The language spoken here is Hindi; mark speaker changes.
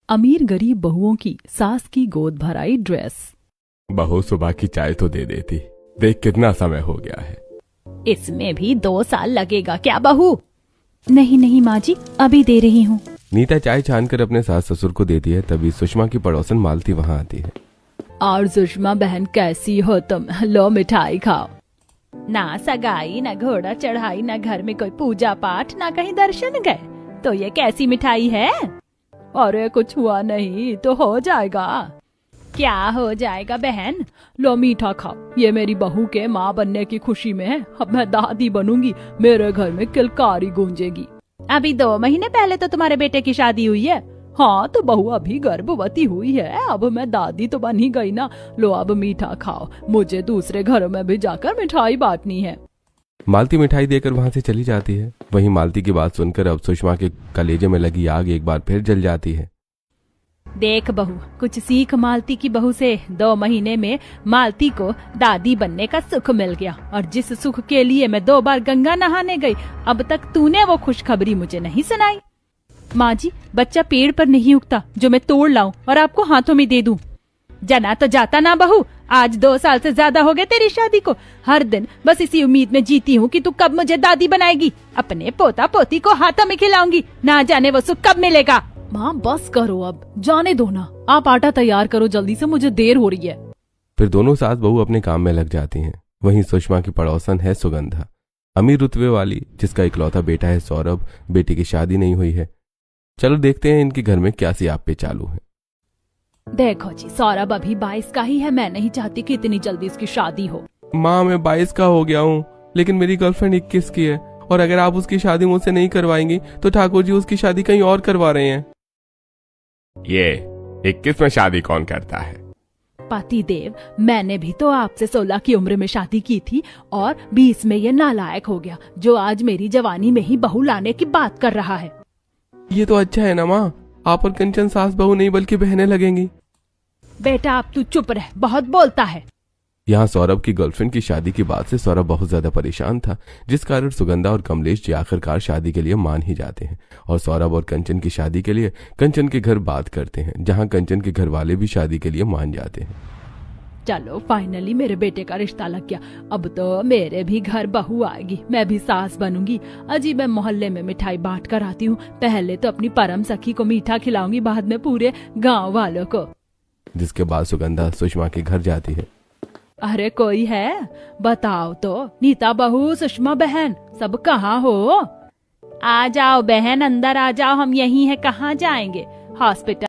Speaker 1: अमीर गरीब बहुओं की सास की गोद भराई ड्रेस।
Speaker 2: बहू सुबह की चाय तो दे देती, देख कितना समय हो गया है।
Speaker 1: इसमें भी 2 साल लगेगा क्या बहू? नहीं नहीं माँ जी, अभी दे रही हूँ।
Speaker 2: नीता चाय छानकर अपने सास ससुर को देती है, तभी सुषमा की पड़ोसन मालती वहाँ आती है।
Speaker 1: और सुषमा बहन कैसी हो तुम? लो मिठाई खाओ। ना सगाई, ना घोड़ा चढ़ाई, ना घर में कोई पूजा पाठ, ना कहीं दर्शन गए, तो ये कैसी मिठाई है? अरे कुछ हुआ नहीं तो हो जाएगा। क्या हो जाएगा बहन? लो मीठा खाओ, ये मेरी बहू के माँ बनने की खुशी में है। अब मैं दादी बनूंगी, मेरे घर में किलकारी गूंजेगी। अभी 2 महीने पहले तो तुम्हारे बेटे की शादी हुई है। हाँ तो बहू अभी गर्भवती हुई है, अब मैं दादी तो बन ही गई ना। लो अब मीठा खाओ, मुझे दूसरे घरों में भी जाकर मिठाई बांटनी है।
Speaker 2: मालती मिठाई देकर वहाँ से चली जाती है। वहीं मालती की बात सुनकर अब सुषमा के कलेजे में लगी आग एक बार फिर जल जाती है।
Speaker 1: देख बहू, कुछ सीख मालती की बहू से। 2 महीने में मालती को दादी बनने का सुख मिल गया, और जिस सुख के लिए मैं 2 बार गंगा नहाने गई, अब तक तूने वो खुशखबरी मुझे नहीं सुनाई। माँ जी, बच्चा पेड़ पर नहीं उगता जो मैं तोड़ लाऊं और आपको हाथों में दे दूं। जना तो जाता ना बहू, आज 2 साल से ज्यादा हो गए तेरी शादी को। हर दिन बस इसी उम्मीद में जीती हूँ कि तू कब मुझे दादी बनाएगी, अपने पोता पोती को हाथों में खिलाऊंगी। ना जाने वो सुख कब मिलेगा। माँ बस करो, अब जाने दो ना। आप आटा तैयार करो जल्दी से, मुझे देर हो रही है।
Speaker 2: फिर दोनों सास बहू अपने काम में लग जाती हैं। वहीं सुषमा की पड़ोसन है सुगंधा, अमीर रुतबे वाली, जिसका इकलौता बेटा है सौरभ। बेटी की शादी नहीं हुई है। चलो देखते हैं इनके घर में क्या सियापे चालू है।
Speaker 1: देखो जी, सौरभ अभी 22 का ही है। मैं नहीं चाहती कि इतनी जल्दी इसकी शादी हो।
Speaker 2: माँ मैं 22 का हो गया हूँ, लेकिन मेरी गर्लफ्रेंड 21 की है, और अगर आप उसकी शादी मुझसे नहीं करवाएंगी तो ठाकुर जी उसकी शादी कहीं और करवा रहे हैं। ये 21 में शादी कौन करता है?
Speaker 1: पति देव, मैंने भी तो आपसे 16 की उम्र में शादी की थी, और 20 में ये नालायक हो गया जो आज मेरी जवानी में ही बहू लाने की बात कर रहा है।
Speaker 2: ये तो अच्छा है ना माँ, आप और कंचन सास बहू नहीं बल्कि बहनें लगेंगी।
Speaker 1: बेटा अब तू चुप रह, बहुत बोलता है।
Speaker 2: यहाँ सौरभ की गर्लफ्रेंड की शादी की बात से सौरभ बहुत ज्यादा परेशान था, जिस कारण सुगंधा और कमलेश जी आखिरकार शादी के लिए मान ही जाते हैं, और सौरभ और कंचन की शादी के लिए कंचन के घर बात करते हैं, जहाँ कंचन के घर वाले भी शादी के लिए मान जाते हैं।
Speaker 1: चलो फाइनली मेरे बेटे का रिश्ता लग गया। अब तो मेरे भी घर बहू आएगी, मैं भी सास बनूंगी। अजी मैं मोहल्ले में मिठाई बांट कर आती हूँ। पहले तो अपनी परम सखी को मीठा खिलाऊंगी, बाद में पूरे गाँव वालों को।
Speaker 2: जिसके बाद सुगंधा सुषमा के घर जाती है।
Speaker 1: अरे कोई है? बताओ तो। नीता बहू, सुषमा बहन, सब कहाँ हो? आ जाओ बहन, अंदर आ जाओ, हम यहीं हैं, कहाँ जाएंगे? हॉस्पिटल